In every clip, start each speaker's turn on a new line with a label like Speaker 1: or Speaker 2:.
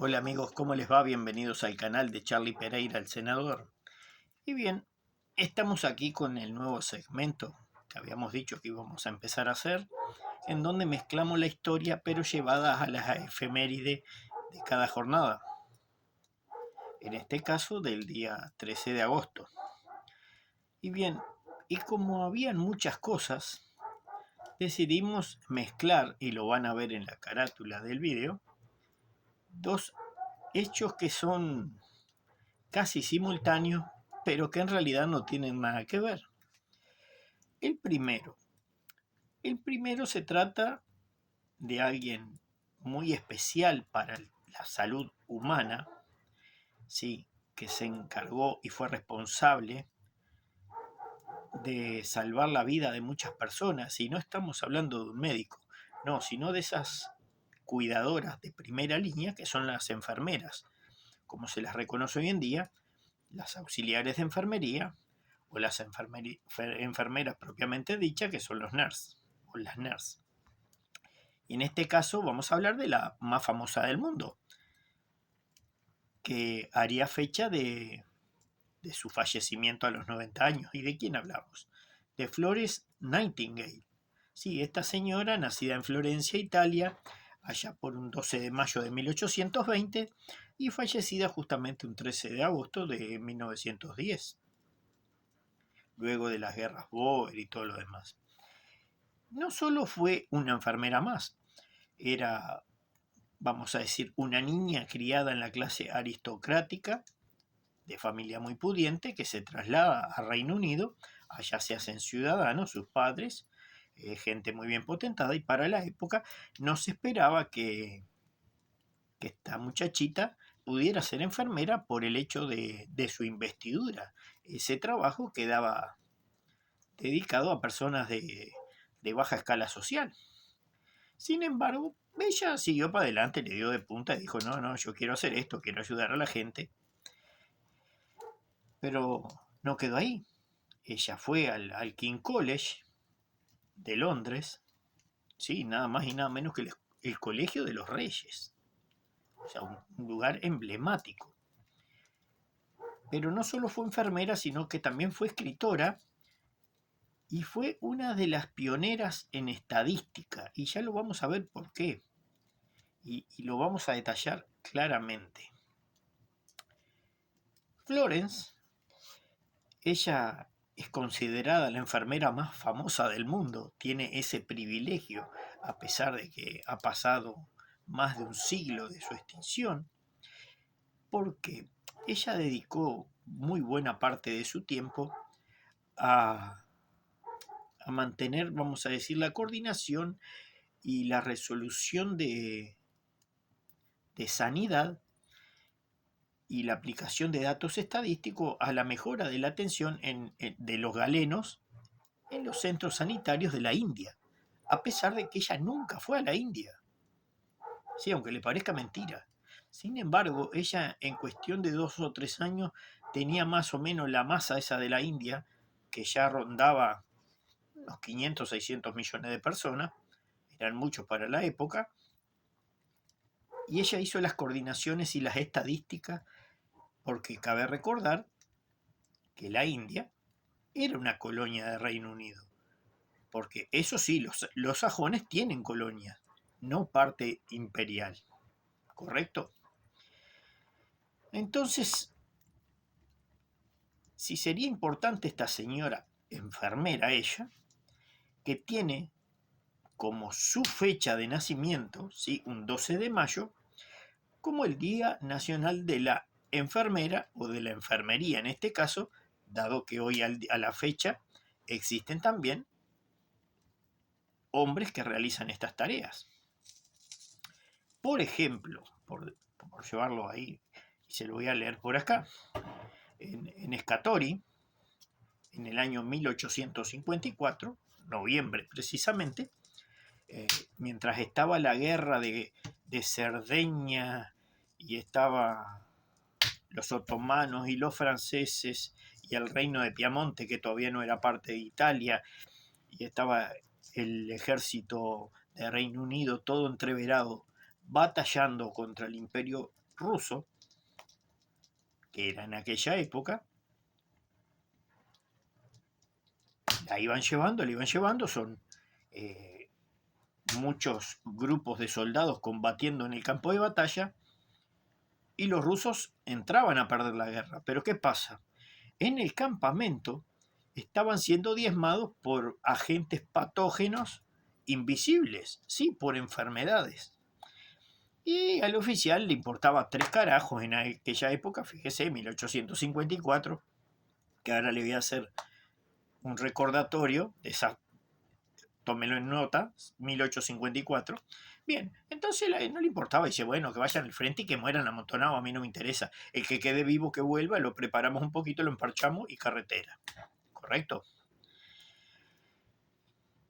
Speaker 1: Hola amigos, ¿cómo les va? Bienvenidos al canal de Charlie Pereira, el senador. Y bien, estamos aquí con el nuevo segmento que habíamos dicho que íbamos a empezar a hacer, en donde mezclamos la historia pero llevada a la efeméride de cada jornada. En este caso del día 13 de agosto. Y bien, y como habían muchas cosas, decidimos mezclar, y lo van a ver en la carátula del video, dos hechos que son casi simultáneos, pero que en realidad no tienen nada que ver. El primero. El primero se trata de alguien muy especial para la salud humana, sí, que se encargó y fue responsable de salvar la vida de muchas personas. Y no estamos hablando de un médico, no, sino de esas cuidadoras de primera línea que son las enfermeras, como se las reconoce hoy en día, las auxiliares de enfermería o las enfermeras propiamente dichas, que son los nurses o las nurses. Y en este caso vamos a hablar de la más famosa del mundo, que haría fecha de su fallecimiento a los 90 años. ¿Y de quién hablamos? De Florence Nightingale. Sí, esta señora, nacida en Florencia, Italia, allá por un 12 de mayo de 1820 y fallecida justamente un 13 de agosto de 1910, luego de las guerras Boer y todo lo demás. No solo fue una enfermera más, era, vamos a decir, una niña criada en la clase aristocrática, de familia muy pudiente, que se traslada a Reino Unido, allá se hacen ciudadanos sus padres, gente muy bien potentada, y para la época no se esperaba que esta muchachita pudiera ser enfermera por el hecho de su investidura. Ese trabajo quedaba dedicado a personas de baja escala social. Sin embargo, ella siguió para adelante, le dio de punta y dijo, no, no, yo quiero hacer esto, quiero ayudar a la gente. Pero no quedó ahí. Ella fue al King College de Londres, sí, nada más y nada menos que el Colegio de los Reyes, o sea, un lugar emblemático. Pero no solo fue enfermera, sino que también fue escritora y fue una de las pioneras en estadística, y ya lo vamos a ver por qué, y lo vamos a detallar claramente. Florence, ella es considerada la enfermera más famosa del mundo, tiene ese privilegio, a pesar de que ha pasado más de un siglo de su extinción, porque ella dedicó muy buena parte de su tiempo a, a mantener, vamos a decir, la coordinación y la resolución de sanidad y la aplicación de datos estadísticos a la mejora de la atención de los galenos en los centros sanitarios de la India, a pesar de que ella nunca fue a la India. Sí, aunque le parezca mentira. Sin embargo, ella en cuestión de 2 o 3 años tenía más o menos la masa esa de la India, que ya rondaba unos 500, 600 millones de personas, eran muchos para la época, y ella hizo las coordinaciones y las estadísticas, porque cabe recordar que la India era una colonia de Reino Unido. Porque eso sí, los sajones tienen colonias, no parte imperial, ¿correcto? Entonces, si sería importante esta señora enfermera, ella, que tiene como su fecha de nacimiento, ¿sí? Un 12 de mayo, como el Día Nacional de la Enfermera o de la Enfermería en este caso, dado que hoy a la fecha existen también hombres que realizan estas tareas. Por ejemplo, por llevarlo ahí, y se lo voy a leer por acá, en Escatori, en el año 1854, noviembre precisamente, eh, mientras estaba la guerra de Cerdeña y estaba los otomanos y los franceses y el reino de Piamonte, que todavía no era parte de Italia, y estaba el ejército de Reino Unido todo entreverado, batallando contra el imperio ruso, que era en aquella época, la iban llevando, son muchos grupos de soldados combatiendo en el campo de batalla, y los rusos entraban a perder la guerra. Pero ¿qué pasa? En el campamento estaban siendo diezmados por agentes patógenos invisibles, sí, por enfermedades. Y al oficial le importaba tres carajos en aquella época, fíjese, 1854, que ahora le voy a hacer un recordatorio de esa, tómelo en nota, 1854. Bien, entonces no le importaba, dice, bueno, que vayan al frente y que mueran amontonados, a mí no me interesa. El que quede vivo que vuelva, lo preparamos un poquito, lo emparchamos y carretera. ¿Correcto?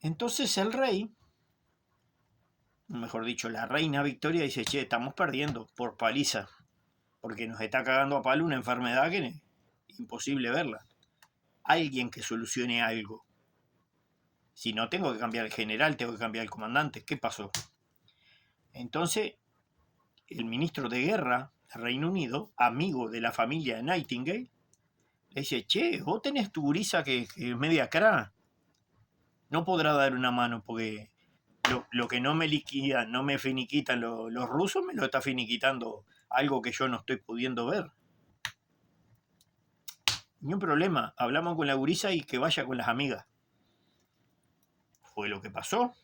Speaker 1: Entonces el rey, mejor dicho, la reina Victoria dice, che, estamos perdiendo por paliza, porque nos está cagando a palo una enfermedad que es imposible verla. Alguien que solucione algo. Si no, tengo que cambiar el general, tengo que cambiar el comandante. ¿Qué pasó? Entonces, el ministro de Guerra del Reino Unido, amigo de la familia de Nightingale, le dice, che, vos tenés tu gurisa que es media cara. No podrá dar una mano porque lo que no me liquidan, no me finiquitan los rusos, me lo está finiquitando algo que yo no estoy pudiendo ver. Ni un problema, hablamos con la gurisa y que vaya con las amigas. Fue lo que pasó.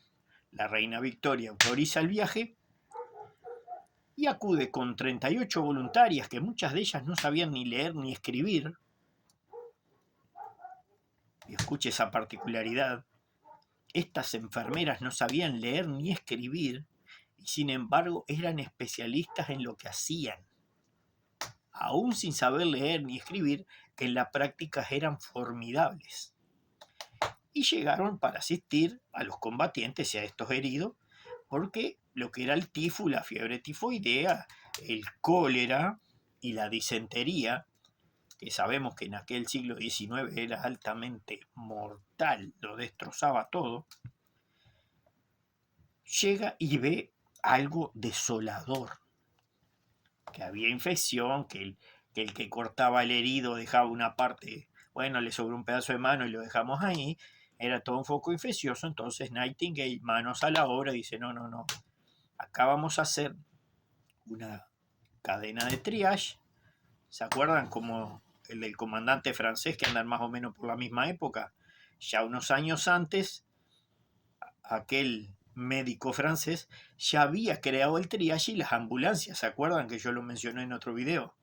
Speaker 1: La reina Victoria autoriza el viaje y acude con 38 voluntarias, que muchas de ellas no sabían ni leer ni escribir. Y escuche esa particularidad. Estas enfermeras no sabían leer ni escribir y sin embargo eran especialistas en lo que hacían. Aún sin saber leer ni escribir, en la práctica eran formidables. Y llegaron para asistir a los combatientes y a estos heridos, porque lo que era el tifo, la fiebre tifoidea, el cólera y la disentería, que sabemos que en aquel siglo XIX era altamente mortal, lo destrozaba todo, llega y ve algo desolador, que había infección, que el que cortaba el herido dejaba una parte, bueno, le sobró un pedazo de mano y lo dejamos ahí, era todo un foco infeccioso. Entonces Nightingale, manos a la obra, dice, no, acá vamos a hacer una cadena de triage. ¿Se acuerdan como el del comandante francés, que andan más o menos por la misma época? Ya unos años antes, aquel médico francés ya había creado el triage y las ambulancias. ¿Se acuerdan que yo lo mencioné en otro video?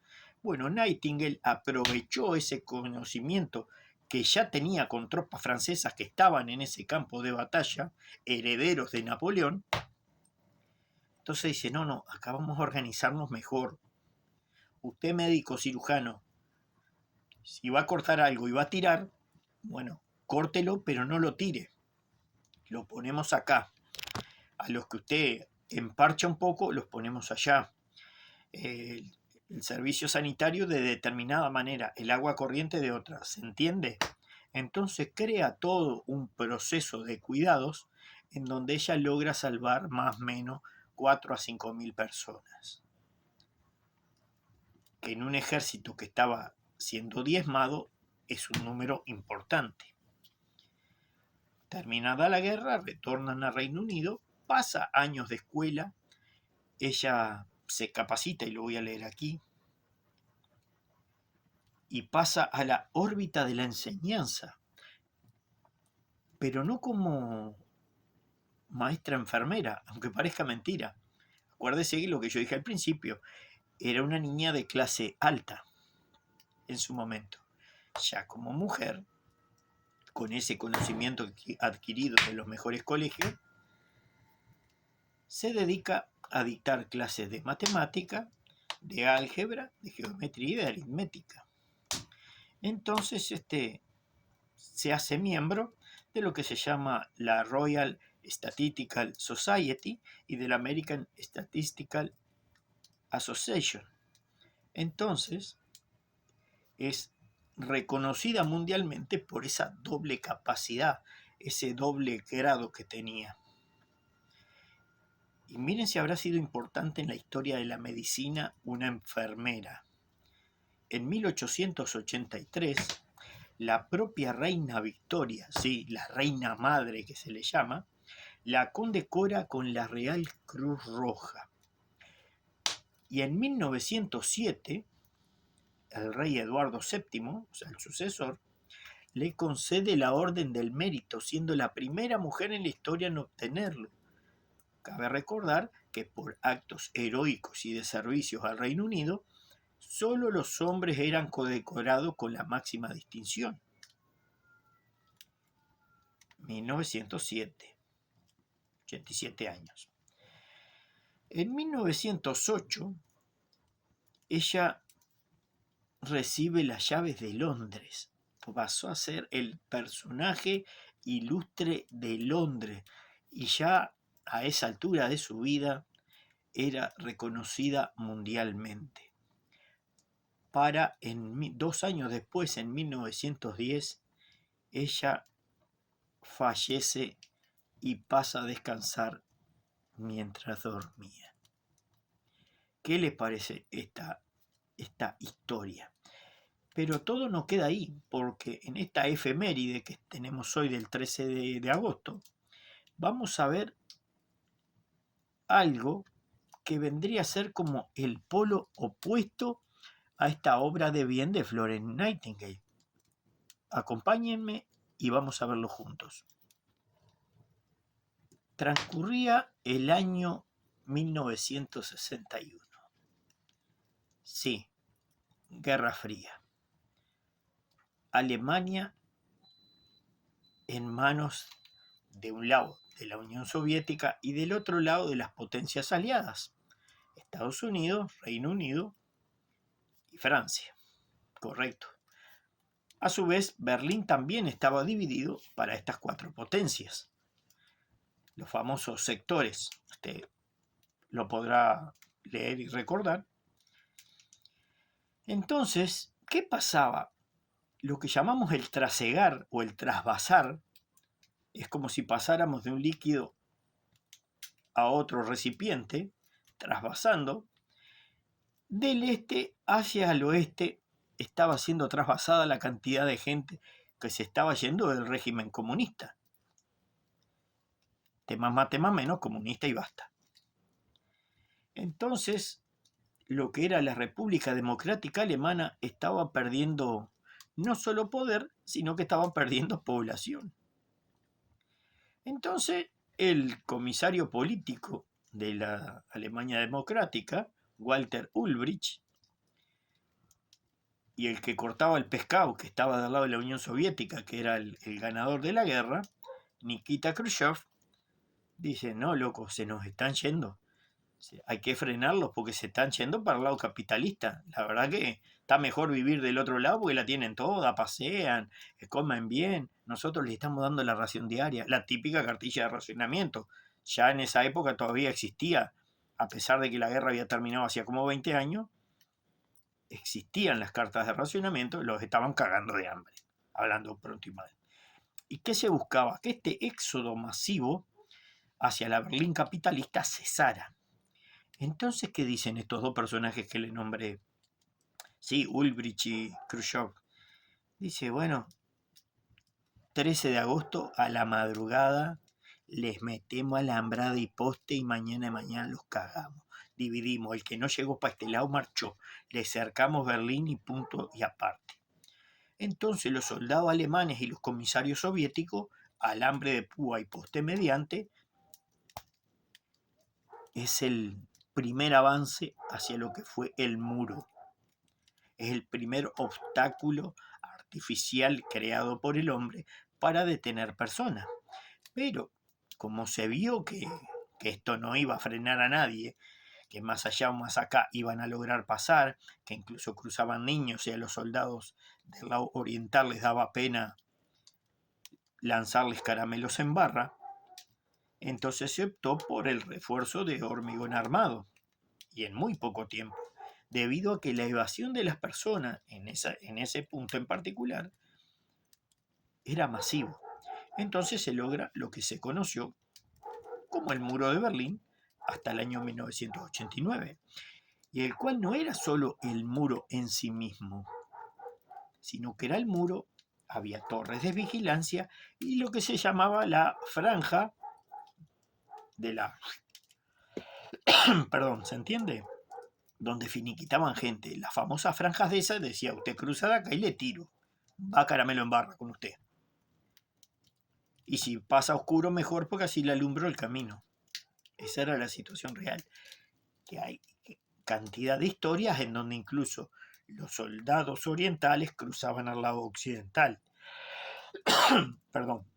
Speaker 1: Bueno, Nightingale aprovechó ese conocimiento que ya tenía con tropas francesas que estaban en ese campo de batalla, herederos de Napoleón. Entonces dice, no, acá vamos a organizarnos mejor. Usted médico cirujano, si va a cortar algo y va a tirar, bueno, córtelo, pero no lo tire. Lo ponemos acá. A los que usted emparcha un poco, los ponemos allá. El servicio sanitario de determinada manera, el agua corriente de otra, ¿se entiende? Entonces crea todo un proceso de cuidados en donde ella logra salvar más o menos 4 a 5 mil personas. Que en un ejército que estaba siendo diezmado es un número importante. Terminada la guerra, retornan a Reino Unido, pasa años de escuela, ella se capacita, y lo voy a leer aquí, y pasa a la órbita de la enseñanza, pero no como maestra enfermera, aunque parezca mentira. Acuérdese lo que yo dije al principio, era una niña de clase alta en su momento. Ya como mujer, con ese conocimiento adquirido de los mejores colegios, se dedica a dictar clases de matemática, de álgebra, de geometría y de aritmética. Entonces se hace miembro de lo que se llama la Royal Statistical Society y de la American Statistical Association. Entonces es reconocida mundialmente por esa doble capacidad, ese doble grado que tenía. Y miren si habrá sido importante en la historia de la medicina una enfermera. En 1883, la propia reina Victoria, sí, la reina madre que se le llama, la condecora con la Real Cruz Roja. Y en 1907, el rey Eduardo VII, o sea, el sucesor, le concede la Orden del Mérito, siendo la primera mujer en la historia en obtenerlo. Cabe recordar que por actos heroicos y de servicios al Reino Unido, solo los hombres eran condecorados con la máxima distinción. 1907, 87 años. En 1908, ella recibe las llaves de Londres. Pasó a ser el personaje ilustre de Londres y ya a esa altura de su vida era reconocida mundialmente. Para 2 años después, en 1910, ella fallece y pasa a descansar mientras dormía. ¿Qué les parece esta historia? Pero todo no queda ahí, porque en esta efeméride que tenemos hoy del 13 de agosto, vamos a ver algo que vendría a ser como el polo opuesto a esta obra de bien de Florence Nightingale. Acompáñenme y vamos a verlo juntos. Transcurría el año 1961. Sí, Guerra Fría. Alemania en manos de un lado de la Unión Soviética y del otro lado de las potencias aliadas, Estados Unidos, Reino Unido y Francia. Correcto. A su vez, Berlín también estaba dividido para estas 4 potencias. Los famosos sectores, usted lo podrá leer y recordar. Entonces, ¿qué pasaba? Lo que llamamos el trasegar o el trasvasar es como si pasáramos de un líquido a otro recipiente, trasvasando. Del este hacia el oeste estaba siendo trasvasada la cantidad de gente que se estaba yendo del régimen comunista. Temas más, temas menos, comunista y basta. Entonces, lo que era la República Democrática Alemana estaba perdiendo no solo poder, sino que estaba perdiendo población. Entonces, el comisario político de la Alemania Democrática, Walter Ulbricht, y el que cortaba el pescado, que estaba del lado de la Unión Soviética, que era el ganador de la guerra, Nikita Khrushchev, dice, no, loco, se nos están yendo. Hay que frenarlos porque se están yendo para el lado capitalista. La verdad que está mejor vivir del otro lado porque la tienen toda, pasean, comen bien. Nosotros les estamos dando la ración diaria, la típica cartilla de racionamiento. Ya en esa época todavía existía, a pesar de que la guerra había terminado hacía como 20 años, existían las cartas de racionamiento y los estaban cagando de hambre, hablando pronto y mal. ¿Y qué se buscaba? Que este éxodo masivo hacia la Berlín capitalista cesara. Entonces, ¿qué dicen estos 2 personajes que le nombré? Sí, Ulbricht y Khrushchev. Dice, bueno, 13 de agosto a la madrugada les metemos alambrada y poste y mañana los cagamos. Dividimos, el que no llegó para este lado marchó. Le cercamos Berlín y punto y aparte. Entonces los soldados alemanes y los comisarios soviéticos, alambre de púa y poste mediante, es el primer avance hacia lo que fue el muro. Es el primer obstáculo artificial creado por el hombre para detener personas. Pero como se vio que esto no iba a frenar a nadie, que más allá o más acá iban a lograr pasar, que incluso cruzaban niños y a los soldados del lado oriental les daba pena lanzarles caramelos en barra, entonces se optó por el refuerzo de hormigón armado, y en muy poco tiempo, debido a que la evasión de las personas en ese punto en particular era masivo. Entonces se logra lo que se conoció como el muro de Berlín, hasta el año 1989, y el cual no era solo el muro en sí mismo, sino que era el muro, había torres de vigilancia y lo que se llamaba la franja de la... perdón, ¿se entiende? Donde finiquitaban gente. Las famosas franjas de esas decía, usted cruza de acá y le tiro. Va caramelo en barra con usted. Y si pasa oscuro, mejor porque así le alumbro el camino. Esa era la situación real. Que hay cantidad de historias en donde incluso los soldados orientales cruzaban al lado occidental. Perdón.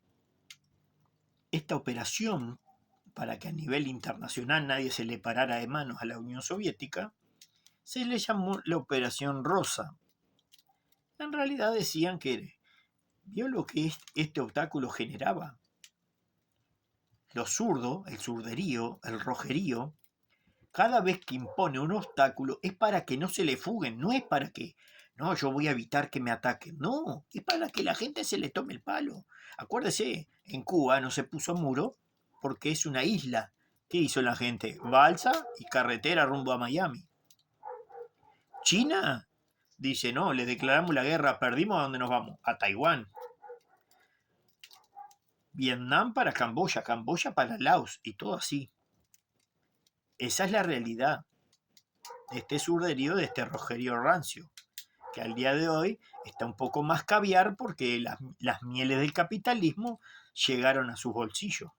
Speaker 1: Esta operación, para que a nivel internacional nadie se le parara de manos a la Unión Soviética, se le llamó la Operación Rosa. En realidad decían que vio lo que este obstáculo generaba. Lo zurdo, el zurderío, el rojerío, cada vez que impone un obstáculo es para que no se le fuguen, no es para que, no, yo voy a evitar que me ataquen, no, es para que la gente se le tome el palo. Acuérdese, en Cuba no se puso muro porque es una isla. ¿Qué hizo la gente? Balsa y carretera rumbo a Miami. China dice, no, le declaramos la guerra, perdimos, ¿a dónde nos vamos? A Taiwán. Vietnam para Camboya, Camboya para Laos y todo así. Esa es la realidad de este surderío, de este rojerío rancio, que al día de hoy está un poco más caviar porque las mieles del capitalismo llegaron a sus bolsillos.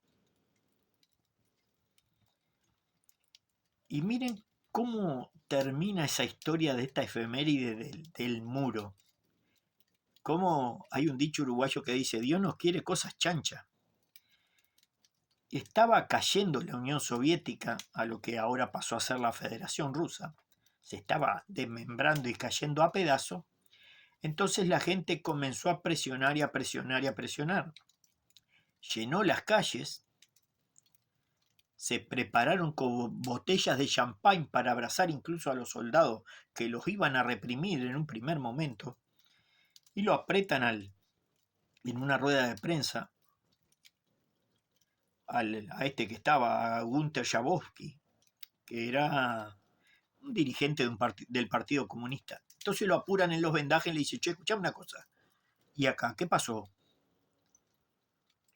Speaker 1: Y miren cómo termina esa historia de esta efeméride del muro. Cómo hay un dicho uruguayo que dice, Dios nos quiere cosas chanchas. Estaba cayendo la Unión Soviética a lo que ahora pasó a ser la Federación Rusa. Se estaba desmembrando y cayendo a pedazos. Entonces la gente comenzó a presionar y a presionar y a presionar. Llenó las calles, se prepararon con botellas de champán para abrazar incluso a los soldados que los iban a reprimir en un primer momento, y lo apretan en una rueda de prensa a este que estaba, a Gunter Schabowski, que era un dirigente del Partido Comunista. Entonces lo apuran en los vendajes y le dicen, che, escuchame una cosa, ¿y acá qué pasó?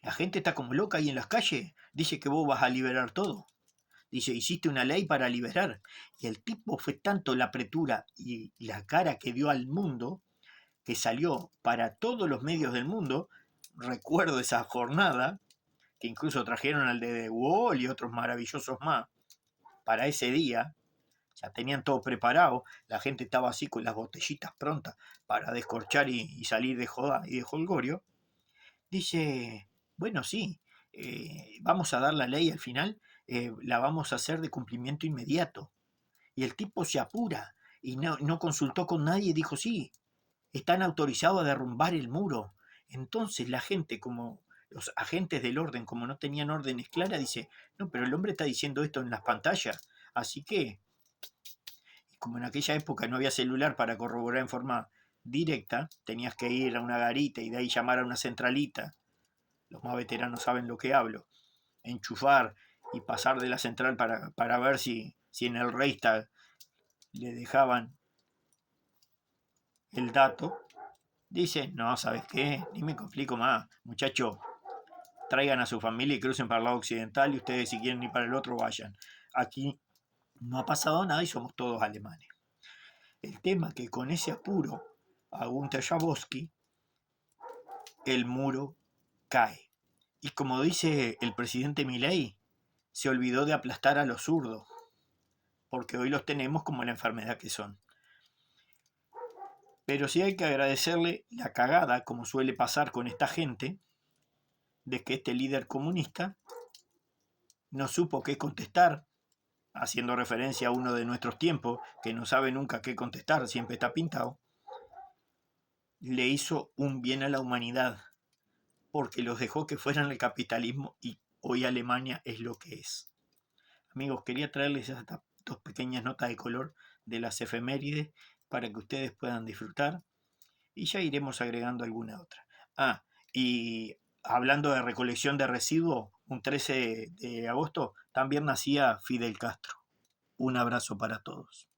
Speaker 1: La gente está como loca ahí en las calles, dice que vos vas a liberar todo. Dice, hiciste una ley para liberar. Y el tipo fue tanto la apretura y la cara que dio al mundo, que salió para todos los medios del mundo. Recuerdo esa jornada, que incluso trajeron al de The Wall y otros maravillosos más para ese día. Ya tenían todo preparado, la gente estaba así con las botellitas prontas para descorchar y salir de joda y de holgorio. Dice, bueno, sí, vamos a dar la ley al final, la vamos a hacer de cumplimiento inmediato. Y el tipo se apura y no consultó con nadie y dijo, sí, están autorizados a derrumbar el muro. Entonces la gente, como los agentes del orden, como no tenían órdenes claras, dice, no, pero el hombre está diciendo esto en las pantallas, así que, y como en aquella época no había celular para corroborar en forma directa, tenías que ir a una garita y de ahí llamar a una centralita. Los más veteranos saben lo que hablo. Enchufar y pasar de la central para ver si en el Reichstag le dejaban el dato. Dice, no, ¿sabes qué? Ni me complico más. Muchachos, traigan a su familia y crucen para el lado occidental y ustedes si quieren ir para el otro vayan. Aquí no ha pasado nada y somos todos alemanes. El tema es que con ese apuro a Gunter Schabowski, el muro cae. Y como dice el presidente Milei, se olvidó de aplastar a los zurdos, porque hoy los tenemos como la enfermedad que son. Pero sí hay que agradecerle la cagada, como suele pasar con esta gente, de que este líder comunista no supo qué contestar, haciendo referencia a uno de nuestros tiempos, que no sabe nunca qué contestar, siempre está pintado, le hizo un bien a la humanidad, porque los dejó que fueran el capitalismo y hoy Alemania es lo que es. Amigos, quería traerles estas dos pequeñas notas de color de las efemérides para que ustedes puedan disfrutar y ya iremos agregando alguna otra. Ah, y hablando de recolección de residuos, un 13 de agosto, también nacía Fidel Castro. Un abrazo para todos.